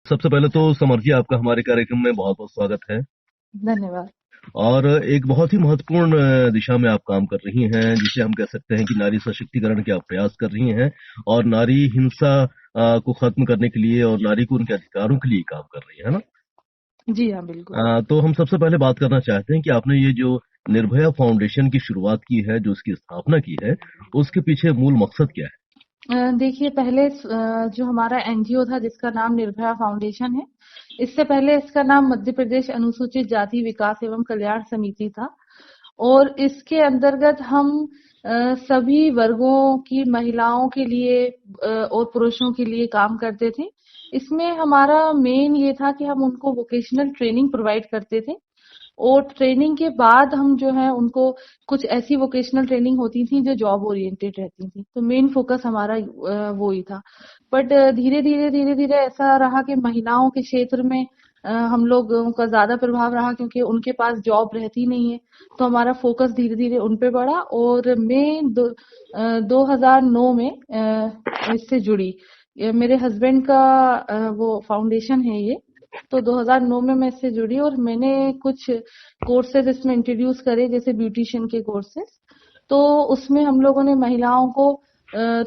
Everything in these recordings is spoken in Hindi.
सबसे पहले तो समर जी, आपका हमारे कार्यक्रम में बहुत बहुत स्वागत है। धन्यवाद। और एक बहुत ही महत्वपूर्ण दिशा में आप काम कर रही हैं, जिसे हम कह सकते हैं कि नारी सशक्तिकरण के आप प्रयास कर रही हैं और नारी हिंसा को खत्म करने के लिए और नारी को उनके अधिकारों के लिए काम कर रही है ना। जी हाँ, बिल्कुल। तो हम सबसे पहले बात करना चाहते हैं कि आपने ये जो निर्भया फाउंडेशन की शुरुआत की है, जो उसकी स्थापना की है, उसके पीछे मूल मकसद क्या है? देखिए, पहले जो हमारा एनजीओ था जिसका नाम निर्भया फाउंडेशन है, इससे पहले इसका नाम मध्य प्रदेश अनुसूचित जाति विकास एवं कल्याण समिति था। और इसके अंतर्गत हम सभी वर्गों की महिलाओं के लिए और पुरुषों के लिए काम करते थे। इसमें हमारा मेन ये था कि हम उनको वोकेशनल ट्रेनिंग प्रोवाइड करते थे और ट्रेनिंग के बाद हम जो है उनको कुछ ऐसी वोकेशनल ट्रेनिंग होती थी जो जॉब ओरिएंटेड रहती थी। तो मेन फोकस हमारा वो ही था। बट धीरे धीरे ऐसा रहा कि महिलाओं के क्षेत्र में हम लोगों का ज्यादा प्रभाव रहा क्योंकि उनके पास जॉब रहती नहीं है। तो हमारा फोकस धीरे धीरे उन पे बढ़ा और मैं 2009 में इससे जुड़ी। मेरे हस्बैंड का वो फाउंडेशन है ये। तो 2009 में मैं इससे जुड़ी और मैंने कुछ कोर्सेज इसमें इंट्रोड्यूस करे, जैसे ब्यूटिशियन के कोर्सेज। तो उसमें हम लोगों ने महिलाओं को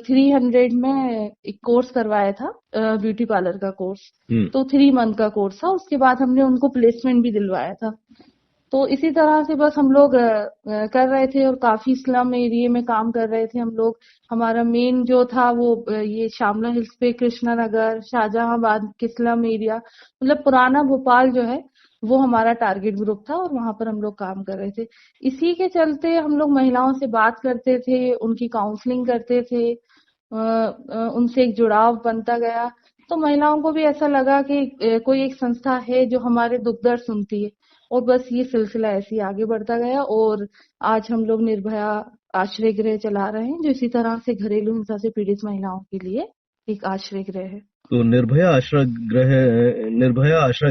300 में एक कोर्स करवाया था, ब्यूटी पार्लर का कोर्स। हम्म। तो 3 मंथ का कोर्स था। उसके बाद हमने उनको प्लेसमेंट भी दिलवाया था। तो इसी तरह से बस हम लोग कर रहे थे और काफी स्लम एरिया में काम कर रहे थे हम लोग। हमारा मेन जो था वो ये शामला हिल्स पे, कृष्णा नगर, शाहजहांबाद के स्लम एरिया, मतलब पुराना भोपाल जो है वो हमारा टारगेट ग्रुप था और वहां पर हम लोग काम कर रहे थे। इसी के चलते हम लोग महिलाओं से बात करते थे, उनकी काउंसलिंग करते थे, उनसे एक जुड़ाव बनता गया। तो महिलाओं को भी ऐसा लगा कि कोई एक संस्था है जो हमारे दुख दर्द सुनती है। और बस ये सिलसिला ऐसे ही आगे बढ़ता गया और आज हम लोग निर्भया आश्रय गृह चला रहे हैं, जो इसी तरह से घरेलू हिंसा से पीड़ित महिलाओं के लिए एक आश्रय गृह है। तो निर्भया आश्रय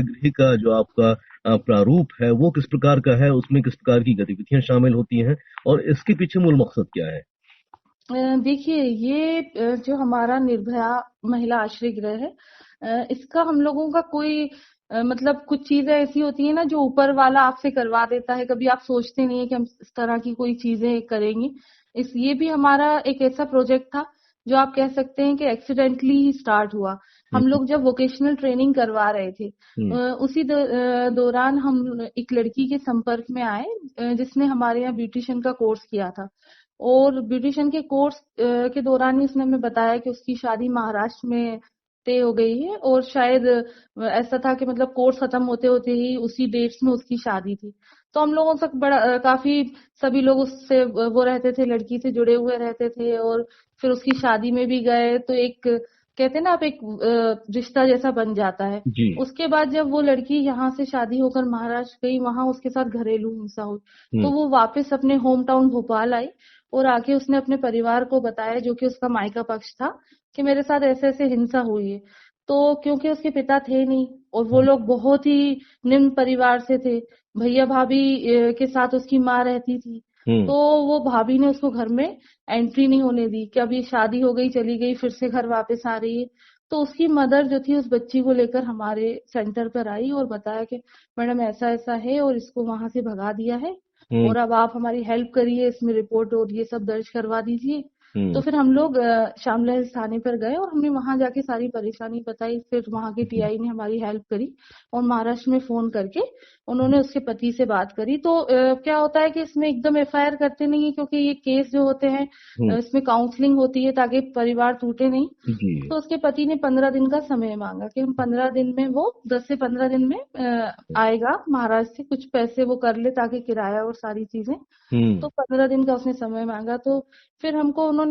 गृह का जो आपका प्रारूप है, वो किस प्रकार का है? उसमें किस प्रकार की गतिविधियां शामिल होती हैं और इसके पीछे मूल मकसद क्या है? देखिए, ये जो हमारा निर्भया महिला आश्रय गृह है, इसका हम लोगों का कोई मतलब कुछ चीजें ऐसी होती है ना जो ऊपर वाला आपसे करवा देता है। कभी आप सोचते नहीं है कि हम इस तरह की कोई चीजें करेंगे। ये भी हमारा एक ऐसा प्रोजेक्ट था जो आप कह सकते हैं कि एक्सीडेंटली ही स्टार्ट हुआ। हम्म। हम लोग जब वोकेशनल ट्रेनिंग करवा रहे थे, हम्म। उसी दौरान हम एक लड़की के संपर्क में आए जिसने हमारे यहाँ ब्यूटिशियन का कोर्स किया था। और ब्यूटिशियन के कोर्स के दौरान ही उसने हमें बताया कि उसकी शादी महाराष्ट्र में तय हो गई है और शायद ऐसा था कि मतलब कोर्स खत्म होते होते ही उसी डेट्स में उसकी शादी थी। तो हम लोगों तक बड़ा काफी सभी लोग उससे वो रहते थे, लड़की से जुड़े हुए रहते थे और फिर उसकी शादी में भी गए। तो एक कहते हैं ना, आप एक रिश्ता जैसा बन जाता है। जी। उसके बाद जब वो लड़की यहाँ से शादी होकर महाराष्ट्र गई, वहां उसके साथ घरेलू हिंसा हुई। हम्म। तो वो वापस अपने होम टाउन भोपाल आई और आके उसने अपने परिवार को बताया, जो कि उसका मायका पक्ष था, कि मेरे साथ ऐसे ऐसे हिंसा हुई है। तो क्योंकि उसके पिता थे नहीं और वो लोग बहुत ही निम्न परिवार से थे, भैया भाभी के साथ उसकी माँ रहती थी। हम्म। तो वो भाभी ने उसको घर में एंट्री नहीं होने दी कि अभी शादी हो गई, चली गई, फिर से घर वापस आ रही है। तो उसकी मदर जो थी उस बच्ची को लेकर हमारे सेंटर पर आई और बताया कि मैडम ऐसा ऐसा है और इसको वहां से भगा दिया है हम्म। और अब आप हमारी हेल्प करिए, इसमें रिपोर्ट और ये सब दर्ज करवा दीजिए। तो हम्म। फिर हम लोग शामला हिल्स थाने पर गए और हमने वहां जाके सारी परेशानी बताई। फिर वहां के जी। टीआई ने हमारी हेल्प करी और महाराष्ट्र में फोन करके उन्होंने उसके पति से बात करी। तो क्या होता है कि इसमें एकदम एफआईआर करते नहीं है, क्योंकि ये केस जो होते हैं हम्म। इसमें काउंसलिंग होती है ताकि परिवार टूटे नहीं। जी। तो उसके पति ने 15 दिन का समय मांगा कि हम 15 दिन में, वो 10 से 15 दिन में आएगा महाराष्ट्र से, कुछ पैसे वो कर ले ताकि किराया और सारी चीजें। हम्म। तो 15 दिन का उसने समय मांगा। तो फिर हमको उन्होंने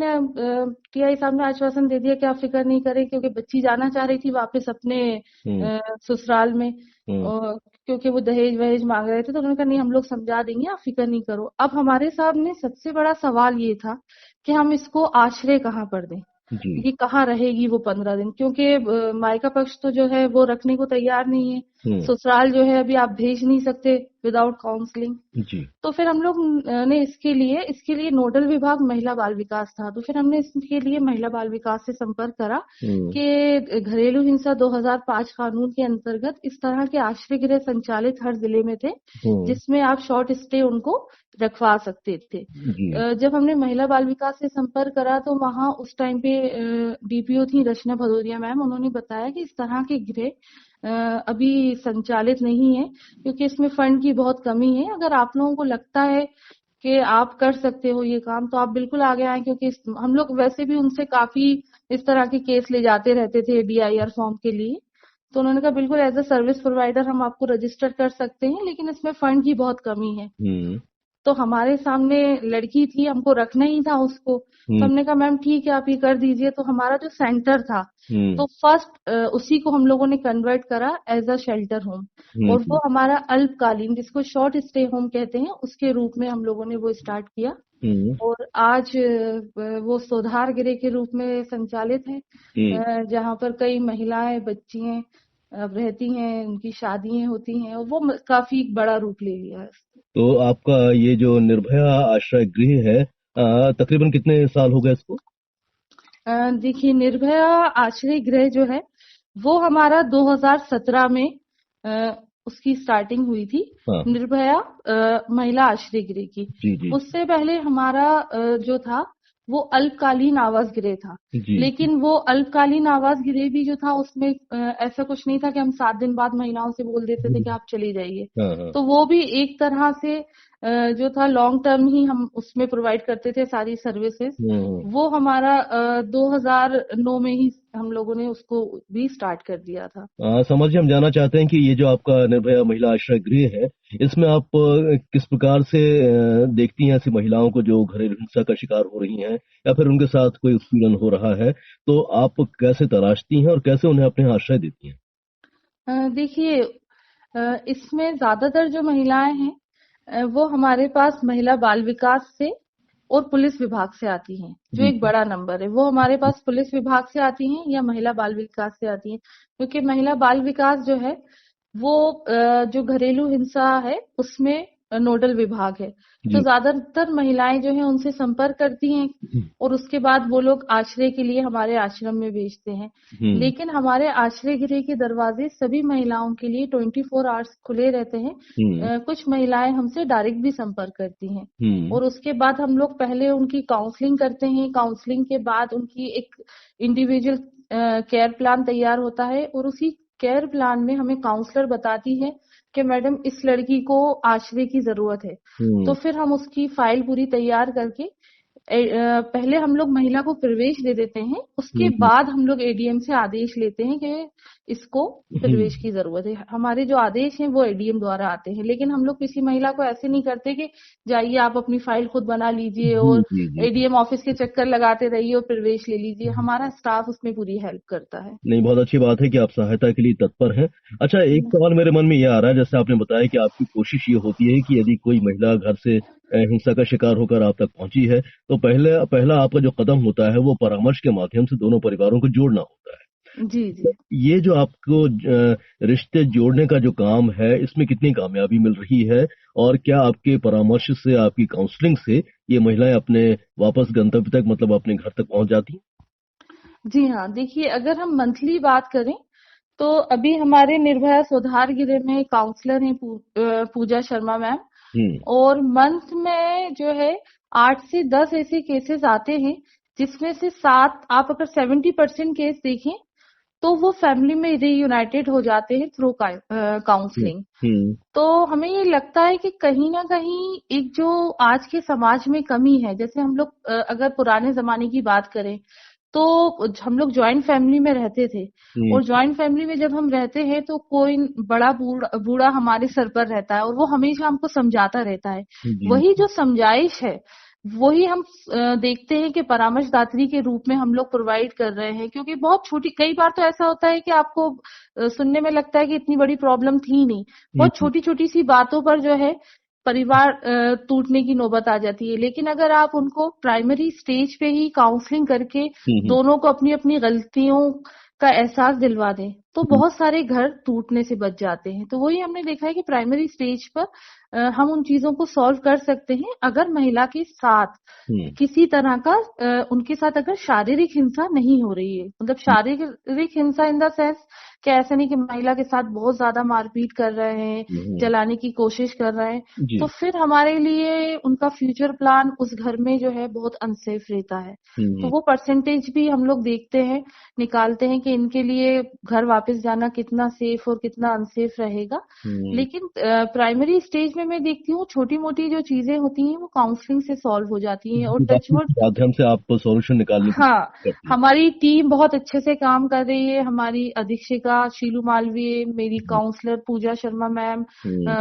टीआई साहब ने आश्वासन दे दिया कि आप फिक्र नहीं करें, क्योंकि बच्ची जाना चाह रही थी वापस अपने हम्म। ससुराल में। हम्म। क्योंकि वो दहेज वहेज मांग रहे थे, तो उन्होंने कहा नहीं, हम लोग समझा देंगे, आप फिक्र नहीं करो। अब हमारे सामने सबसे बड़ा सवाल ये था कि हम इसको आश्रय कहाँ पर दें, जी। ये कहाँ रहेगी वो 15 दिन, क्योंकि मायका पक्ष तो जो है वो रखने को तैयार नहीं है। ससुराल जो है अभी आप भेज नहीं सकते विदाउट काउंसलिंग। जी। तो फिर हम लोग ने इसके लिए नोडल विभाग महिला बाल विकास था। तो फिर हमने इसके लिए महिला बाल विकास से संपर्क करा कि घरेलू हिंसा 2005 कानून के अंतर्गत इस तरह के आश्रय गृह संचालित हर जिले में थे, जिसमें आप शॉर्ट स्टे उनको रखवा सकते थे। जब हमने महिला बाल विकास से संपर्क करा तो वहां उस टाइम पे डीपीओ थी रचना भदौरिया मैम, उन्होंने बताया कि इस तरह के गृह अभी संचालित नहीं है क्योंकि इसमें फंड की बहुत कमी है। अगर आप लोगों को लगता है कि आप कर सकते हो ये काम तो आप बिल्कुल आगे आए, क्योंकि हम लोग वैसे भी उनसे काफी इस तरह के केस ले जाते रहते थे डीआईआर फॉर्म के लिए। तो उन्होंने कहा बिल्कुल एज अ सर्विस प्रोवाइडर हम आपको रजिस्टर कर सकते हैं, लेकिन इसमें फंड की बहुत कमी है। तो हमारे सामने लड़की थी, हमको रखना ही था उसको। तो हमने कहा मैम ठीक है आप ये कर दीजिए। तो हमारा जो सेंटर था तो फर्स्ट उसी को हम लोगों ने कन्वर्ट करा एज अ शेल्टर होम, और वो हमारा अल्पकालीन जिसको शॉर्ट स्टे होम कहते हैं उसके रूप में हम लोगों ने वो स्टार्ट किया। और आज वो सुधार गृह के रूप में संचालित है, जहाँ पर कई महिलाएं बच्चियां रहती हैं, उनकी शादियां होती हैं, और वो काफी बड़ा रूप ले लिया है। तो आपका ये जो निर्भया आश्रय गृह है तकरीबन कितने साल हो गए इसको? देखिए निर्भया आश्रय गृह जो है वो हमारा 2017 में उसकी स्टार्टिंग हुई थी। निर्भया महिला आश्रय गृह की। उससे पहले हमारा जो था वो अल्पकालीन आवास गृह था, लेकिन वो अल्पकालीन आवास गृह भी जो था उसमें ऐसा कुछ नहीं था कि हम 7 दिन बाद महिलाओं से बोल देते थे कि आप चली जाइए। तो वो भी एक तरह से जो था लॉन्ग टर्म ही हम उसमें प्रोवाइड करते थे सारी सर्विसेज। वो हमारा 2009 में ही हम लोगों ने उसको भी स्टार्ट कर दिया था। समझिए, हम जानना चाहते हैं कि ये जो आपका निर्भया महिला आश्रय गृह है इसमें आप किस प्रकार से देखती हैं ऐसी महिलाओं को जो घरेलू हिंसा का शिकार हो रही हैं या फिर उनके साथ कोई उत्पीड़न हो रहा है, तो आप कैसे तलाशती हैं और कैसे उन्हें अपने आश्रय देती हैं? देखिए इसमें ज्यादातर जो महिलाएं हैं वो हमारे पास महिला बाल विकास से और पुलिस विभाग से आती हैं, जो एक बड़ा नंबर है। वो हमारे पास पुलिस विभाग से आती हैं या महिला बाल विकास से आती हैं, क्योंकि महिला बाल विकास जो है वो जो घरेलू हिंसा है उसमें नोडल विभाग है। तो ज्यादातर महिलाएं जो है उनसे संपर्क करती हैं और उसके बाद वो लोग आश्रय के लिए हमारे आश्रम में भेजते हैं। लेकिन हमारे आश्रय गृह के दरवाजे सभी महिलाओं के लिए 24 आवर्स खुले रहते हैं। कुछ महिलाएं हमसे डायरेक्ट भी संपर्क करती हैं और उसके बाद हम लोग पहले उनकी काउंसलिंग करते हैं। काउंसलिंग के बाद उनकी एक इंडिविजुअल केयर प्लान तैयार होता है और उसी केयर प्लान में हमें काउंसलर बताती है कि मैडम इस लड़की को आश्रय की जरूरत है। तो फिर हम उसकी फाइल पूरी तैयार करके पहले हम लोग महिला को प्रवेश दे देते हैं, उसके बाद हम लोग एडीएम से आदेश लेते हैं कि इसको प्रवेश की जरूरत है। हमारे जो आदेश हैं वो एडीएम द्वारा आते हैं, लेकिन हम लोग किसी महिला को ऐसे नहीं करते कि जाइए आप अपनी फाइल खुद बना लीजिए और एडीएम ऑफिस के चक्कर लगाते रहिए और प्रवेश ले लीजिए। हमारा स्टाफ उसमें पूरी हेल्प करता है। नहीं, बहुत अच्छी बात है कि आप सहायता के लिए तत्पर हैं। अच्छा, एक सवाल मेरे मन में ये आ रहा है, जैसे आपने बताया कि आपकी कोशिश ये होती है कि यदि कोई महिला घर से हिंसा का शिकार होकर आप तक पहुंची है तो पहला आपका जो कदम होता है वो परामर्श के माध्यम से दोनों परिवारों को जोड़ना होता है। जी। ये जो आपको रिश्ते जोड़ने का जो काम है इसमें कितनी कामयाबी मिल रही है और क्या आपके परामर्श से, आपकी काउंसलिंग से ये महिलाएं अपने वापस गंतव्य तक, मतलब अपने घर तक पहुंच जाती हैं? जी हाँ, देखिए अगर हम मंथली बात करें तो अभी हमारे निर्भया सुधार गृह में काउंसलर हैं पूजा शर्मा मैम, और मंथ में जो है 8 से 10 ऐसे केसेस आते हैं जिसमें से 7, आप अगर 70% केस देखें तो वो फैमिली में रीयूनाइटेड हो जाते हैं थ्रू काउंसलिंग। तो हमें ये लगता है कि कहीं ना कहीं एक जो आज के समाज में कमी है, जैसे हम लोग अगर पुराने जमाने की बात करें तो हम लोग जॉइंट फैमिली में रहते थे और जॉइंट फैमिली में जब हम रहते हैं तो कोई बड़ा बूढ़ा हमारे सर पर रहता है और वो हमेशा हमको समझाता रहता है। वही जो समझाइश है वही हम देखते हैं कि परामर्शदात्री के रूप में हम लोग प्रोवाइड कर रहे हैं, क्योंकि बहुत छोटी, कई बार तो ऐसा होता है कि आपको सुनने में लगता है कि इतनी बड़ी प्रॉब्लम थी नहीं, बहुत छोटी छोटी सी बातों पर जो है परिवार टूटने की नौबत आ जाती है। लेकिन अगर आप उनको प्राइमरी स्टेज पे ही काउंसलिंग करके दोनों को अपनी अपनी गलतियों का एहसास दिलवा दें तो बहुत सारे घर टूटने से बच जाते हैं। तो वही हमने देखा है कि प्राइमरी स्टेज पर हम उन चीजों को सॉल्व कर सकते हैं अगर महिला के साथ किसी तरह का उनके साथ अगर शारीरिक हिंसा नहीं हो रही है। मतलब शारीरिक हिंसा इन द सेंस कि ऐसा नहीं कि महिला के साथ बहुत ज्यादा मारपीट कर रहे हैं, जलाने की कोशिश कर रहे हैं, तो फिर हमारे लिए उनका फ्यूचर प्लान उस घर में जो है बहुत अनसेफ रहता है। तो वो परसेंटेज भी हम लोग देखते हैं, निकालते हैं कि इनके लिए घर वापस जाना कितना सेफ और कितना अनसेफ रहेगा। लेकिन प्राइमरी स्टेज में मैं देखती हूँ छोटी मोटी जो चीजें होती हैं वो काउंसलिंग से सॉल्व हो जाती हैं और टचवुड माध्यम से आप सॉल्यूशन निकालने की हाँ, हमारी टीम बहुत अच्छे से काम कर रही है। हमारी अधीक्षिका शीलू मालवीय, मेरी काउंसलर पूजा शर्मा मैम,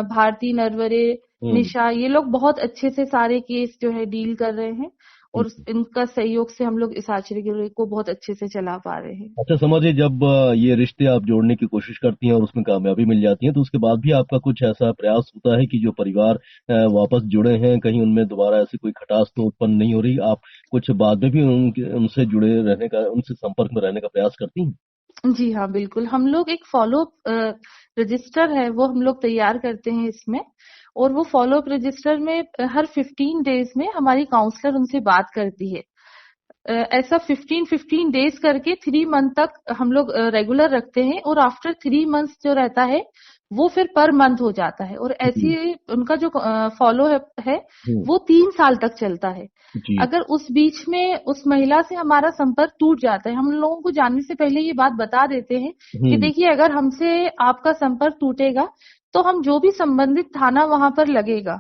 भारती नरवरे, निशा, ये लोग बहुत अच्छे से सारे केस जो है डील कर रहे हैं और इनका सहयोग से हम लोग इस आश्रय को बहुत अच्छे से चला पा रहे हैं। अच्छा समझिए, जब ये रिश्ते आप जोड़ने की कोशिश करती हैं और उसमें कामयाबी मिल जाती है तो उसके बाद भी आपका कुछ ऐसा प्रयास होता है कि जो परिवार वापस जुड़े हैं कहीं उनमें दोबारा ऐसी कोई खटास तो उत्पन्न नहीं हो रही, आप कुछ बाद में भी उनसे जुड़े रहने का, उनसे संपर्क में रहने का प्रयास करती हैं? जी हाँ, बिल्कुल। हम लोग एक फॉलोअप रजिस्टर है वो हम लोग तैयार करते हैं इसमें, और वो फॉलोअप रजिस्टर में हर 15 डेज में हमारी काउंसलर उनसे बात करती है। ऐसा 15 डेज करके 3 मंथ तक हम लोग रेगुलर रखते हैं, और आफ्टर 3 मंथ्स जो रहता है वो फिर पर मंथ हो जाता है, और ऐसी उनका जो फॉलो है वो 3 साल तक चलता है। अगर उस बीच में उस महिला से हमारा संपर्क टूट जाता है, हम लोगों को जानने से पहले ये बात बता देते हैं कि देखिए अगर हमसे आपका संपर्क टूटेगा तो हम जो भी संबंधित थाना वहां पर लगेगा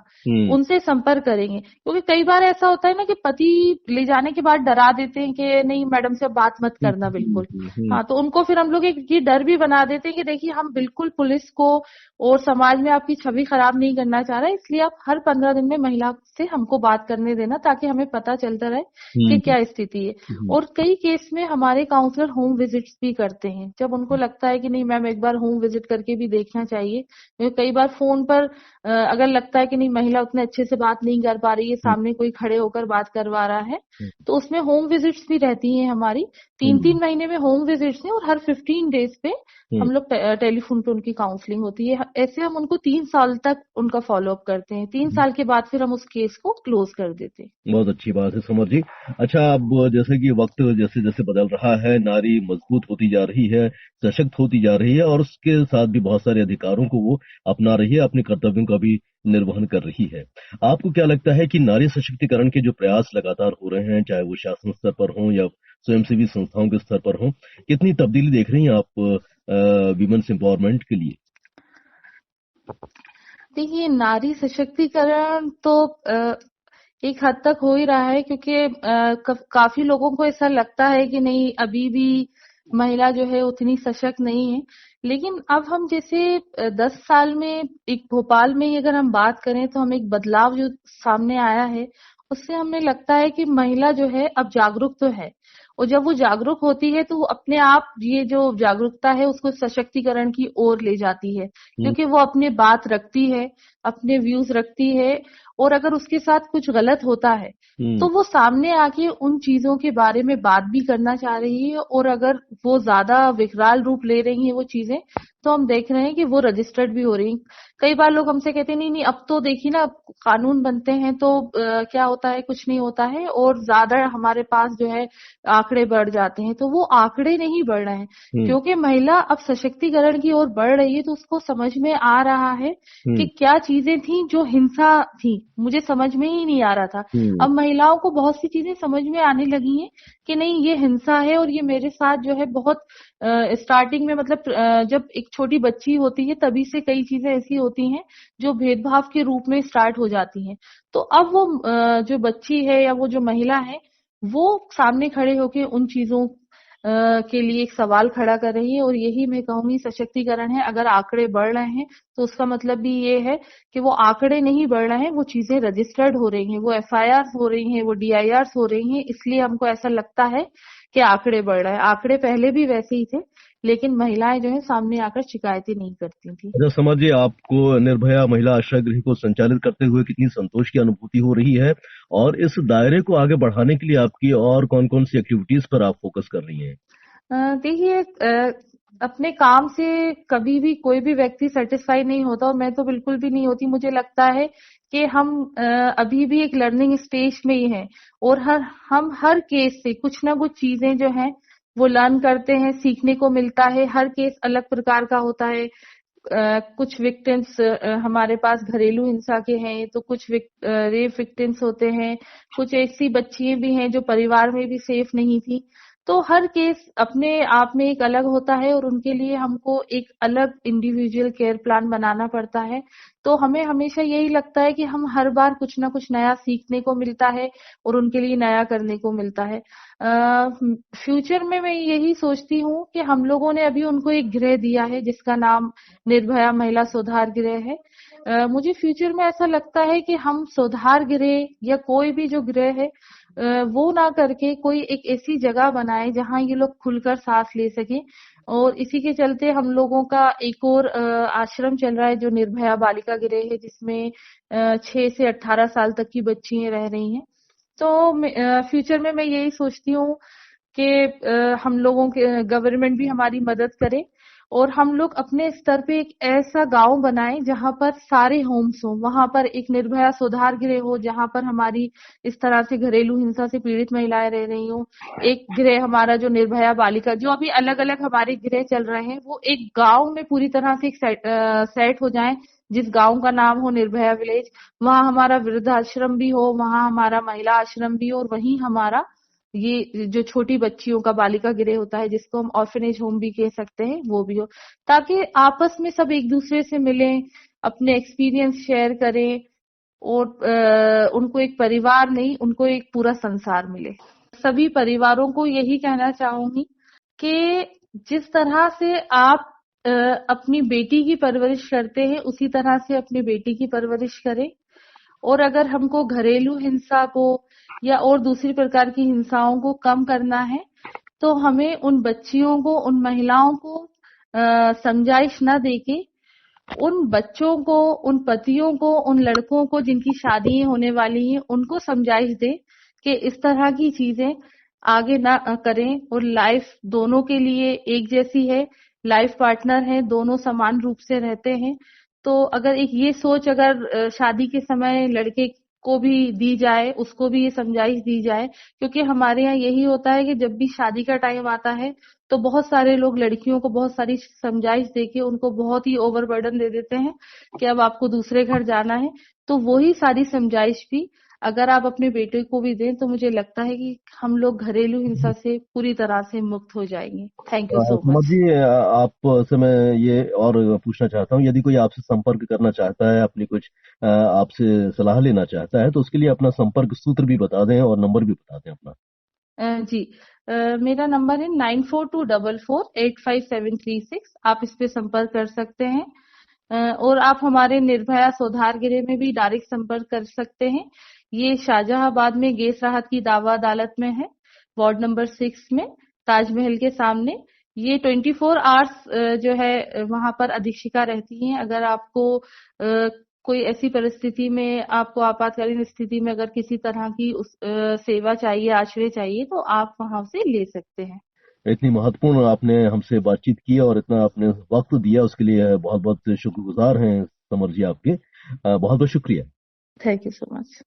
उनसे संपर्क करेंगे। क्योंकि कई बार ऐसा होता है ना कि पति ले जाने के बाद डरा देते हैं कि नहीं मैडम से बात मत करना बिल्कुल। हाँ, तो उनको फिर हम लोग एक ये डर भी बना देते हैं कि देखिए हम बिल्कुल पुलिस को और समाज में आपकी छवि खराब नहीं करना चाह रहे, इसलिए आप हर 15 दिन में महिला से हमको बात करने देना ताकि हमें पता चलता रहे कि क्या स्थिति है। और कई केस में हमारे काउंसलर होम विजिट्स भी करते हैं, जब उनको लगता है कि नहीं मैम एक बार होम विजिट करके भी देखना चाहिए। कई बार फोन पर अगर लगता है कि नहीं महिला उतने अच्छे से बात नहीं कर पा रही है, सामने कोई खड़े होकर बात करवा रहा है, तो उसमें होम विजिट्स भी रहती हैं हमारी। 3-3 महीने में होम विजिट्स हैं, और हर 15 डेज पे हम लोग टेलीफोन पे उनकी काउंसलिंग होती है। ऐसे हम उनको 3 साल तक उनका फॉलोअप करते हैं। 3 साल के बाद फिर हम उस केस को क्लोज कर देते हैं। बहुत अच्छी बात है समर जी। अच्छा, अब जैसे कि वक्त जैसे जैसे बदल रहा है, नारी मजबूत होती जा रही है, सशक्त होती जा रही है, और उसके साथ भी बहुत सारे अधिकारों को वो अपना रही है, अपने कर्तव्यों का भी निर्वहन कर रही है। आपको क्या लगता है कि नारी सशक्तिकरण के जो प्रयास लगातार हो रहे हैं, चाहे वो शासन स्तर पर हों या स्वयंसेवी संस्थाओं के स्तर पर हों, कितनी तब्दीली देख रही हैं आप विमेन्स एम्पावरमेंट के लिए? देखिए, नारी सशक्तिकरण तो एक हद तक हो ही रहा है, क्योंकि काफी लोगों को ऐसा लगता है कि नहीं अभी भी महिला जो है उतनी सशक्त नहीं है। लेकिन अब हम जैसे 10 साल में एक भोपाल में ही अगर हम बात करें तो हम एक बदलाव जो सामने आया है उससे हमें लगता है कि महिला जो है अब जागरूक तो है, और जब वो जागरूक होती है तो वो अपने आप ये जो जागरूकता है उसको सशक्तिकरण की ओर ले जाती है, क्योंकि वो अपनी बात रखती है, अपने व्यूज रखती है, और अगर उसके साथ कुछ गलत होता है तो वो सामने आके उन चीजों के बारे में बात भी करना चाह रही है। और अगर वो ज्यादा विकराल रूप ले रही हैं वो चीजें, तो हम देख रहे हैं कि वो रजिस्टर्ड भी हो रही हैं। कई बार लोग हमसे कहते हैं नहीं नहीं अब तो देखिए ना कानून बनते हैं तो क्या होता है, कुछ नहीं होता है, और ज्यादा हमारे पास जो है आंकड़े बढ़ जाते हैं। तो वो आंकड़े नहीं बढ़ रहे हैं, क्योंकि महिला अब सशक्तिकरण की ओर बढ़ रही है, तो उसको समझ में आ रहा है कि क्या चीजें थी जो हिंसा थी, मुझे समझ में ही नहीं आ रहा था। अब महिलाओं को बहुत सी चीजें समझ में आने लगी हैं कि नहीं ये हिंसा है, और ये मेरे साथ जो है बहुत स्टार्टिंग में मतलब जब एक छोटी बच्ची होती है तभी से कई चीजें ऐसी होती हैं जो भेदभाव के रूप में स्टार्ट हो जाती हैं। तो अब वो जो बच्ची है या वो जो महिला है वो सामने खड़े होके उन चीजों के लिए एक सवाल खड़ा कर रही है, और यही मैं कहूंगी सशक्तिकरण है। अगर आंकड़े बढ़ रहे हैं तो उसका मतलब भी ये है कि वो आंकड़े नहीं बढ़ रहे हैं, वो चीजें रजिस्टर्ड हो रही हैं, वो FIR हो रही हैं, वो DIRs हो रही हैं। इसलिए हमको ऐसा लगता है के आंकड़े बढ़ रहे हैं। आंकड़े पहले भी वैसे ही थे, लेकिन महिलाएं जो है सामने आकर शिकायतें नहीं करती थी। अच्छा समर जी, आपको निर्भया महिला आश्रय गृह को संचालित करते हुए कितनी संतोष की अनुभूति हो रही है, और इस दायरे को आगे बढ़ाने के लिए आपकी और कौन कौन सी एक्टिविटीज पर आप फोकस कर रही हैं? देखिए, अपने काम से कभी भी कोई भी व्यक्ति सेटिस्फाई नहीं होता, और मैं तो बिल्कुल भी नहीं होती। मुझे लगता है कि हम अभी भी एक लर्निंग स्टेज में ही हैं, और हम हर केस से कुछ ना कुछ चीजें जो हैं वो लर्न करते हैं, सीखने को मिलता है। हर केस अलग प्रकार का होता है। कुछ विक्टिम्स हमारे पास घरेलू हिंसा के हैं, तो कुछ रेप विक्टिम्स होते हैं, कुछ ऐसी बच्चियां भी हैं जो परिवार में भी सेफ नहीं थी। तो हर केस अपने आप में एक अलग होता है, और उनके लिए हमको एक अलग इंडिविजुअल केयर प्लान बनाना पड़ता है। तो हमें हमेशा यही लगता है कि हम हर बार कुछ ना कुछ नया सीखने को मिलता है और उनके लिए नया करने को मिलता है। फ्यूचर में मैं यही सोचती हूँ कि हम लोगों ने अभी उनको एक गृह दिया है जिसका नाम निर्भया महिला सुधार गृह है। मुझे फ्यूचर में ऐसा लगता है कि हम सुधार गृह या कोई भी जो गृह है वो ना करके कोई एक ऐसी जगह बनाए जहां ये लोग खुलकर सांस ले सके। और इसी के चलते हम लोगों का एक और आश्रम चल रहा है जो निर्भया बालिका गृह है, जिसमें 6 से 18 साल तक की बच्चियां रह रही हैं। तो फ्यूचर में मैं यही सोचती हूँ कि हम लोगों के गवर्नमेंट भी हमारी मदद करे, और हम लोग अपने स्तर पे एक ऐसा गांव बनाएं जहां पर सारे होम्स हो, वहां पर एक निर्भया सुधार गृह हो जहां पर हमारी इस तरह से घरेलू हिंसा से पीड़ित महिलाएं रह रही हो। एक गृह हमारा जो निर्भया बालिका, जो अभी अलग अलग हमारे गृह चल रहे हैं, वो एक गांव में पूरी तरह से एक सेट हो जाए, जिस गांव का नाम हो निर्भया विलेज। वहां हमारा वृद्धाश्रम भी हो, वहां हमारा महिला आश्रम भी हो, और वहीं हमारा ये जो छोटी बच्चियों का बालिका गृह होता है, जिसको हम ऑर्फनेज होम भी कह सकते हैं, वो भी हो, ताकि आपस में सब एक दूसरे से मिलें, अपने एक्सपीरियंस शेयर करें, और उनको एक परिवार नहीं, उनको एक पूरा संसार मिले। सभी परिवारों को यही कहना चाहूंगी कि जिस तरह से आप अपनी बेटी की परवरिश करते हैं, उसी तरह से अपनी बेटी की परवरिश करें। और अगर हमको घरेलू हिंसा को या और दूसरी प्रकार की हिंसाओं को कम करना है, तो हमें उन बच्चियों को, उन महिलाओं को समझाइश न देके उन बच्चों को, उन पतियों को, उन लड़कों को जिनकी शादियां होने वाली हैं, उनको समझाइश दे कि इस तरह की चीजें आगे ना करें। और लाइफ दोनों के लिए एक जैसी है, लाइफ पार्टनर है, दोनों समान रूप से रहते हैं। तो अगर एक ये सोच अगर शादी के समय लड़के को भी दी जाए, उसको भी ये समझाइश दी जाए, क्योंकि हमारे यहाँ यही होता है कि जब भी शादी का टाइम आता है तो बहुत सारे लोग लड़कियों को बहुत सारी समझाइश देके उनको बहुत ही ओवरबर्डन दे देते हैं कि अब आपको दूसरे घर जाना है। तो वही सारी समझाइश भी अगर आप अपने बेटे को भी दें, तो मुझे लगता है कि हम लोग घरेलू हिंसा से पूरी तरह से मुक्त हो जाएंगे। Thank you so summer much. जी, आपसे मैं ये और पूछना चाहता हूँ, यदि कोई आपसे संपर्क करना चाहता है, अपनी कुछ आपसे सलाह लेना चाहता है, तो उसके लिए अपना संपर्क सूत्र भी बता दें और नंबर भी बता दें अपना। जी, मेरा नंबर है 9424485736। आप इस पे संपर्क कर सकते हैं। और आप हमारे निर्भया सुधार गृह में भी डायरेक्ट संपर्क कर सकते हैं। ये शाहजहांबाद में गैस राहत की दावा अदालत में है, वार्ड नंबर 6 में, ताजमहल के सामने। ये 24 आवर्स जो है वहां पर अधीक्षिका रहती हैं। अगर आपको कोई ऐसी परिस्थिति में, आपको आपातकालीन स्थिति में अगर किसी तरह की सेवा चाहिए, आश्रय चाहिए, तो आप वहां से ले सकते हैं। इतनी महत्वपूर्ण आपने हमसे बातचीत की और इतना आपने वक्त दिया, उसके लिए बहुत बहुत शुक्रगुजार हैं समर जी आपके। बहुत बहुत शुक्रिया। Thank you so much.